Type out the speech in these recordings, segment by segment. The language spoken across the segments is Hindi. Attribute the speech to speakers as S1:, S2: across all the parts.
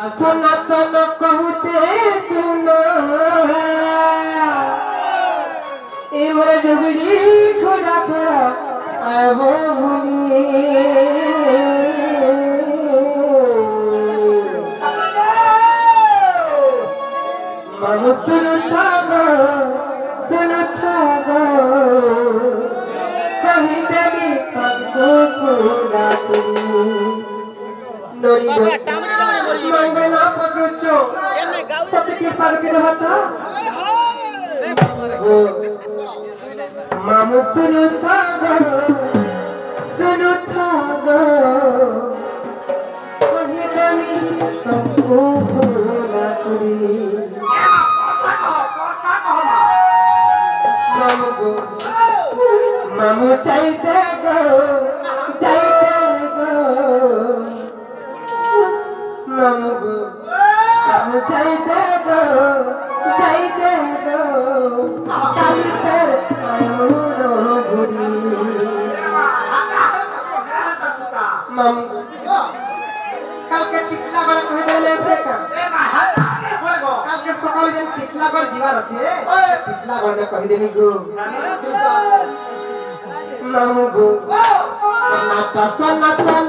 S1: सनातन कहते सुनो एमर जुगड़ी खोड़ा खोड़ा आबो भूली मानो सुनो थागो कही देली तको पूरा करी नोरी मंगना पकड़ो सबके पार के रहता मामू सुनो थागो कही देली तको पूरा करी मामू चाहते गो मामू चाहते गो कल फिर आयो बुरी मामू कल के टिकला बड़ा कह देले बेका कल के सकाल जन टिकला बड़ जीवार अछि टिकला बड़ ने कह देनी गो मामू गो सनातन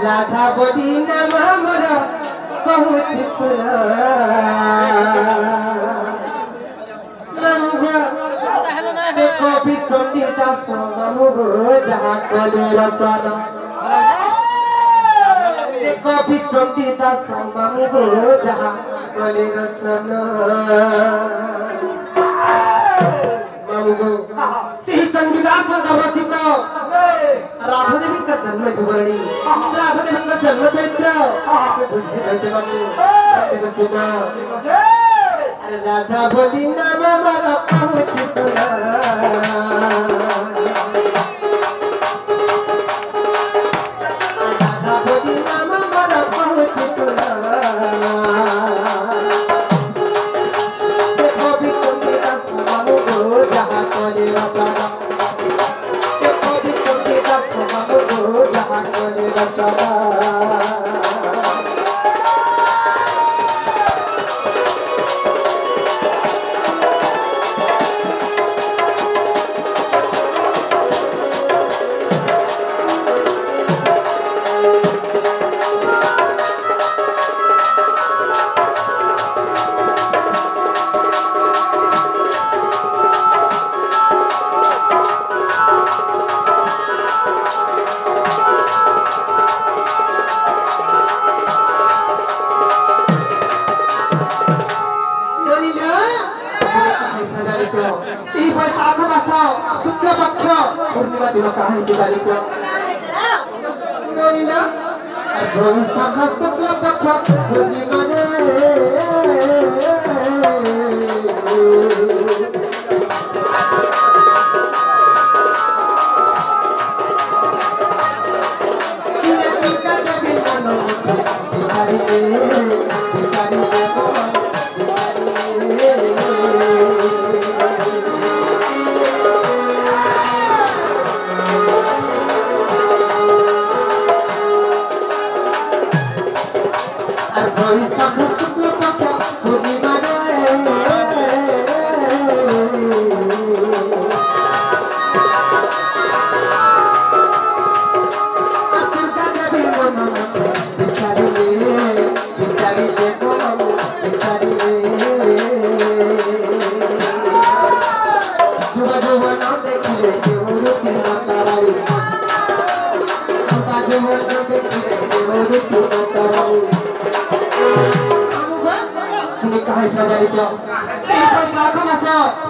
S1: राधा बोली नाम हमर पहुँची देखो भी चंडी दास मामुगो जहाँ कले रचना देखो भी चंडी दास मामुगो जहाँ कले रचना मामुगो से चंडी दास का रचित राधा देवी का जन्म विवरणी राधा देवी का जन्म चरित्र बुझे जगत अरे राधा बोली नाम हमारा पहुँची राधा बोली नाम हमारा पहुँची देखो भी तुम मेरा मामू को जहाँ कोले रचना देखो भी तुम मेरा मामू को जहाँ कोले रचना शुक्ल पक्ष पूर्णिमा दिन कहाँ जारी शुक्ल पक्ष पूर्णिमा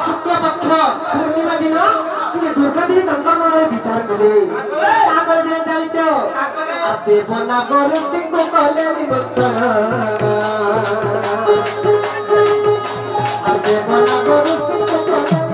S1: शुक्ल पक्ष पूर्णिमा दिन दुर्गा देवी तंकर मन विचार कले जानी देवना गरुती को कले निमंत्रण देवना गरुती को कले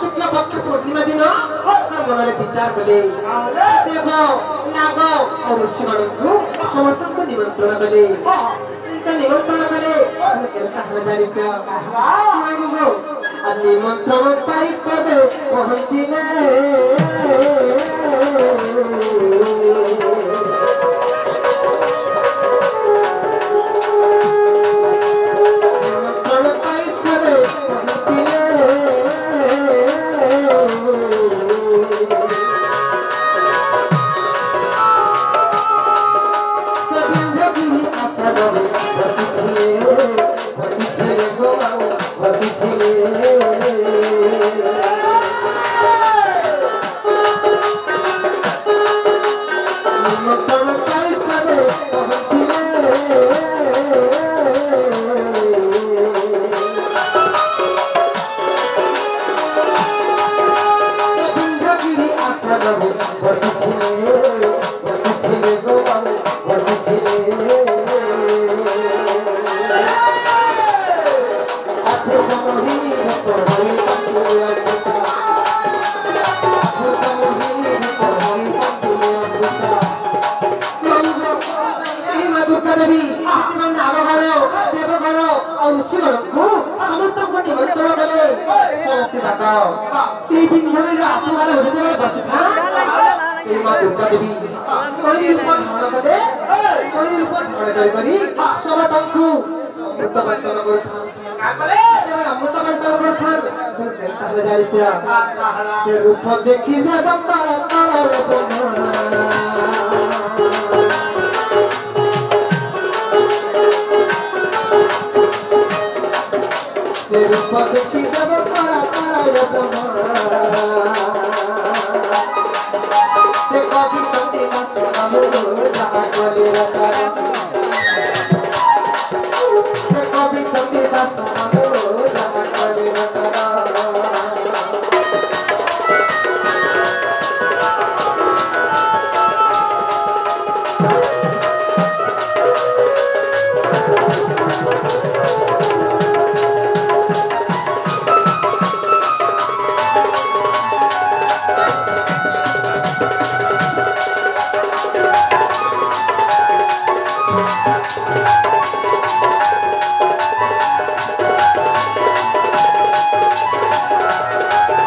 S1: शुक्ल पक्ष पूर्णिमा दिन मन विचार कले देव नाग और ऋषिगण को समस्त को निमंत्रण कले निमंत्रण कले निमंत्रण पाई कबे पहुंचिले और ऋषिगणଙ୍କୁ ସମସ୍ତଙ୍କୁ ନିମନ୍ତ୍ରଣ କଲେ ସମସ୍ତେ ଯାକ ସେହି ବିନ୍ଧ୍ୟାଳୟର ଆଶ୍ରମରେ ଯେତେବେଳେ ବସିଥାନ୍ତି ଏହି ମା ଦୁର୍ଗା ଦେବୀ ମଣି ରୂପ ଧାରଣ କଲେ ମଣି ରୂପ ଧାରଣ କରି ସମସ୍ତଙ୍କୁ ଅମୃତ ବଣ୍ଟନ କରୁଥାନ୍ତି ଯେତେବେଳେ ଅମୃତ ବଣ୍ଟନ କରୁଥାନ୍ତି ତାହେଲେ ଜାଣିଛ ସେ ରୂପ ଦେଖି ଦେବ କଳ ତଳେ रूप देखी जब पड़ा कभी चंडी मत जहाँ कोले कभी चंडी मत जहाँ कोले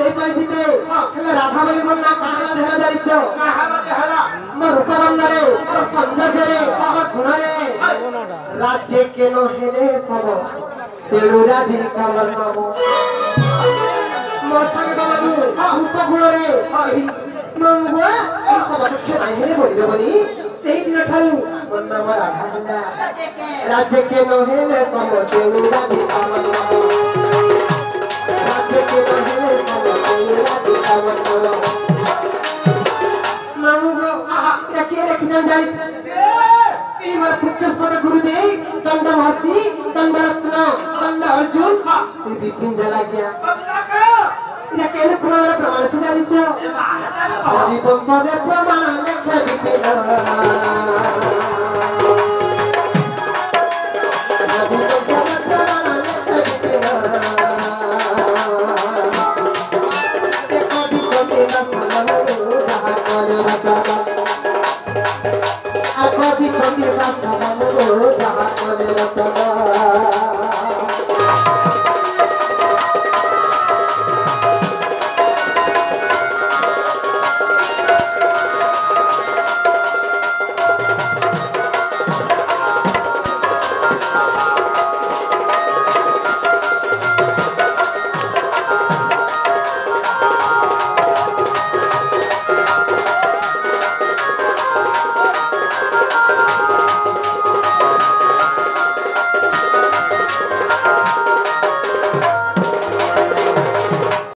S1: नहीं पाइथिते हेले राधा बोली मोर ना काहला धेरा जानिछ मोर रूपबंध रे मोर सौंदर्य रे मोर गुण रे राज्य के न हेले सब तेणु राधिका वर्णम मोर संगे बाबू रूप गुण रे मंगुआ ई सब देखे नाही रे बोली देबनी सेही दिन ठारू मोर नाम राधा होला राज्य के न हेले सब तेणु राधिका वर्णम राज्य के न हेले सब तेणु राधिका वर्णम मामुगो देखिए लेखिजन जाई इमर पुच्छस्पद गुरुदेव दंड महर्ति दंड रत्न दंड अर्जुन ये विपिन जला गया ये केले पुराण प्रमाण से जानी छ हरि वंश दे प्रमाण लेखे विपिन हरि वंश दे प्रमाण लेखे विपिन ते कभी कभी न फल जहां करे